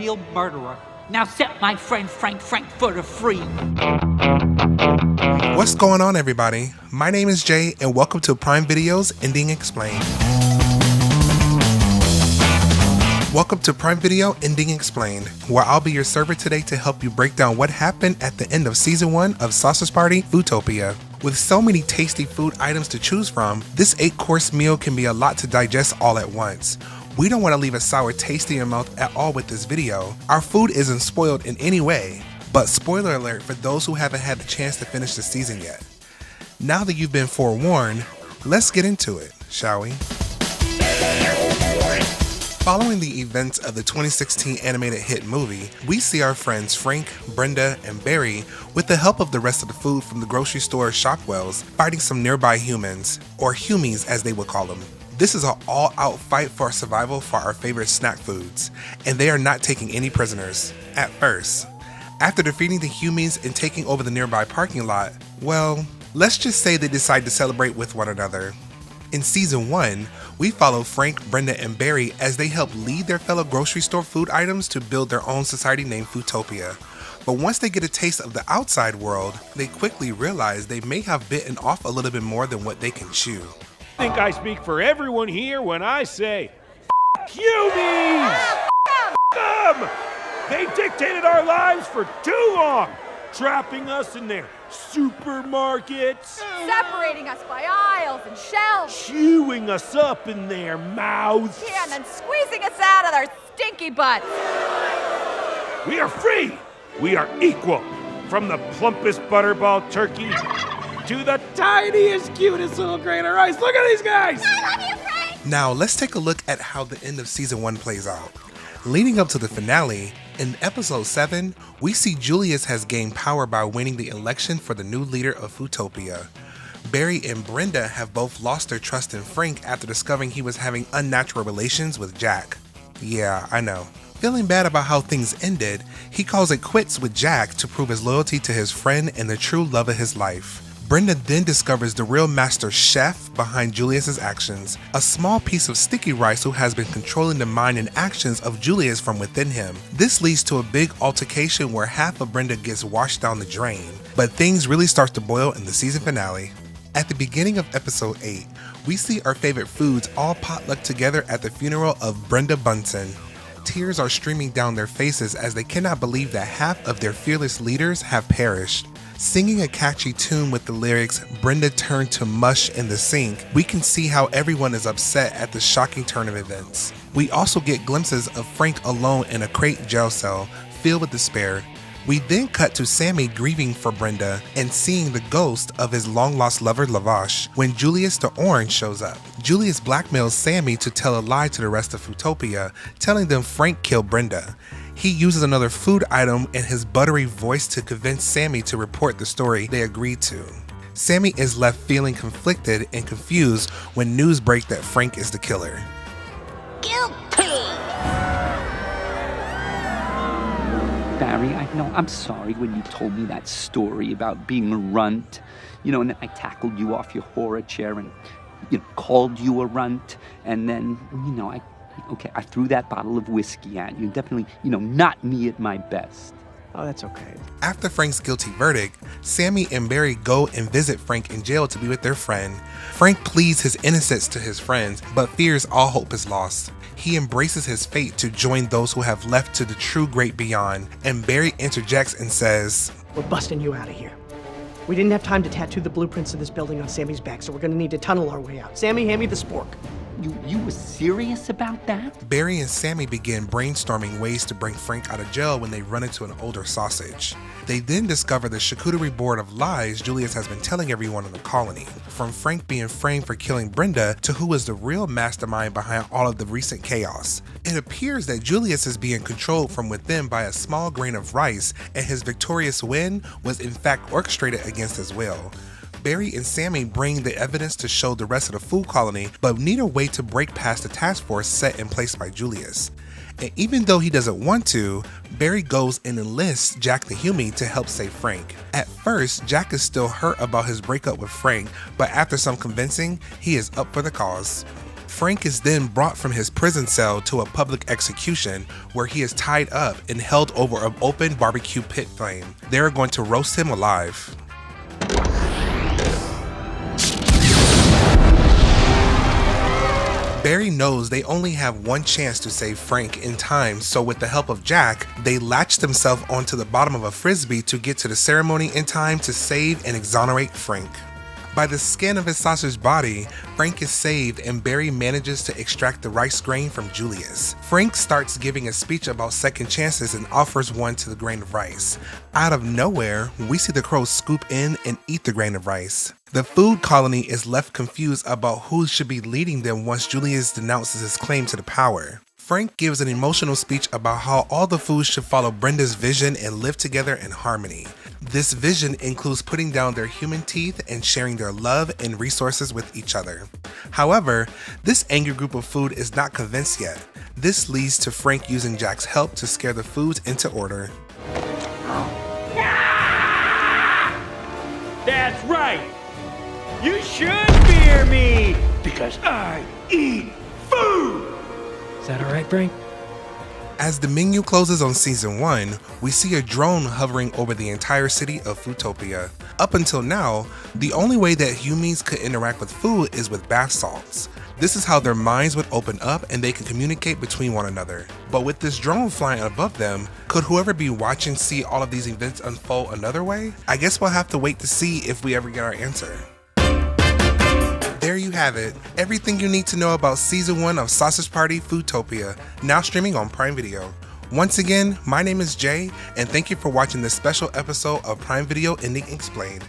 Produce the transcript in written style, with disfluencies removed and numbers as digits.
serial murderer. Now set my friend Frank Frankfurter free. What's going on, everybody? My name is Jay, and welcome to Prime Video's Ending Explained. Welcome to Prime Video Ending Explained, where I'll be your server today to help you break down what happened at the end of Season 1 of Sausage Party Foodtopia. With so many tasty food items to choose from, this 8-course meal can be a lot to digest all at once. We don't want to leave a sour taste in your mouth at all with this video. Our food isn't spoiled in any way, but spoiler alert for those who haven't had the chance to finish the season yet. Now that you've been forewarned, let's get into it, shall we? Following the events of the 2016 animated hit movie, we see our friends Frank, Brenda, and Barry, with the help of the rest of the food from the grocery store Shopwells, fighting some nearby humans, or humies as they would call them. This is an all-out fight for survival for our favorite snack foods, and they are not taking any prisoners, at first. After defeating the humies and taking over the nearby parking lot, well, let's just say they decide to celebrate with one another. In Season 1, we follow Frank, Brenda, and Barry as they help lead their fellow grocery store food items to build their own society named Foodtopia. But once they get a taste of the outside world, they quickly realize they may have bitten off a little bit more than what they can chew. I think I speak for everyone here when I say, F humies! Them! They dictated our lives for too long, trapping us in their supermarkets, separating us by aisles and shelves, chewing us up in their mouths, yeah, and then squeezing us out of their stinky butts. We are free. We are equal. From the plumpest butterball turkey to the tiniest, cutest little grain of rice. Look at these guys. I love you, Frank. Now let's take a look at how the end of Season 1 plays out. Leading up to the finale, in episode 7, we see Julius has gained power by winning the election for the new leader of Foodtopia. Barry and Brenda have both lost their trust in Frank after discovering he was having unnatural relations with Jack. Yeah, I know. Feeling bad about how things ended, he calls it quits with Jack to prove his loyalty to his friend and the true love of his life. Brenda then discovers the real master chef behind Julius's actions, a small piece of sticky rice who has been controlling the mind and actions of Julius from within him. This leads to a big altercation where half of Brenda gets washed down the drain, but things really start to boil in the season finale. At the beginning of episode 8, we see our favorite foods all potluck together at the funeral of Brenda Bunsen. Tears are streaming down their faces as they cannot believe that half of their fearless leaders have perished. Singing a catchy tune with the lyrics, Brenda turned to mush in the sink, we can see how everyone is upset at the shocking turn of events. We also get glimpses of Frank alone in a crate jail cell, filled with despair. We then cut to Sammy grieving for Brenda and seeing the ghost of his long-lost lover Lavash when Julius the Orange shows up. Julius blackmails Sammy to tell a lie to the rest of Foodtopia, telling them Frank killed Brenda. He uses another food item in his buttery voice to convince Sammy to report the story they agreed to. Sammy is left feeling conflicted and confused when news break that Frank is the killer. Guilty. Barry, I know, I'm sorry when you told me that story about being a runt, and then I tackled you off your horror chair and, called you a runt, and then, I threw that bottle of whiskey at you. Definitely, not me at my best. Oh, that's okay. After Frank's guilty verdict, Sammy and Barry go and visit Frank in jail to be with their friend. Frank pleads his innocence to his friends, but fears all hope is lost. He embraces his fate to join those who have left to the true great beyond, and Barry interjects and says, We're busting you out of here. We didn't have time to tattoo the blueprints of this building on Sammy's back, so we're gonna need to tunnel our way out. Sammy, hand me the spork. You were serious about that? Barry and Sammy begin brainstorming ways to bring Frank out of jail when they run into an older sausage. They then discover the charcuterie board of lies Julius has been telling everyone in the colony, from Frank being framed for killing Brenda to who is the real mastermind behind all of the recent chaos. It appears that Julius is being controlled from within by a small grain of rice, and his victorious win was in fact orchestrated against his will. Barry and Sammy bring the evidence to show the rest of the food colony, but need a way to break past the task force set in place by Julius. And even though he doesn't want to, Barry goes and enlists Jack the Humie to help save Frank. At first, Jack is still hurt about his breakup with Frank, but after some convincing, he is up for the cause. Frank is then brought from his prison cell to a public execution where he is tied up and held over an open barbecue pit flame. They are going to roast him alive. Barry knows they only have one chance to save Frank in time, so with the help of Jack, they latch themselves onto the bottom of a frisbee to get to the ceremony in time to save and exonerate Frank. By the skin of his sausage body, Frank is saved and Barry manages to extract the rice grain from Julius. Frank starts giving a speech about second chances and offers one to the grain of rice. Out of nowhere, we see the crows scoop in and eat the grain of rice. The food colony is left confused about who should be leading them once Julius denounces his claim to the power. Frank gives an emotional speech about how all the foods should follow Brenda's vision and live together in harmony. This vision includes putting down their human teeth and sharing their love and resources with each other. However, this angry group of food is not convinced yet. This leads to Frank using Jack's help to scare the foods into order. That's right! You should fear me! Because I eat food! Is that alright, Frank? As the menu closes on season 1, we see a drone hovering over the entire city of Foodtopia. Up until now, the only way that humans could interact with food is with bath salts. This is how their minds would open up and they could communicate between one another. But with this drone flying above them, could whoever be watching see all of these events unfold another way? I guess we'll have to wait to see if we ever get our answer. There you have it, everything you need to know about Season 1 of Sausage Party Foodtopia, now streaming on Prime Video. Once again, my name is Jay, and thank you for watching this special episode of Prime Video Ending Explained.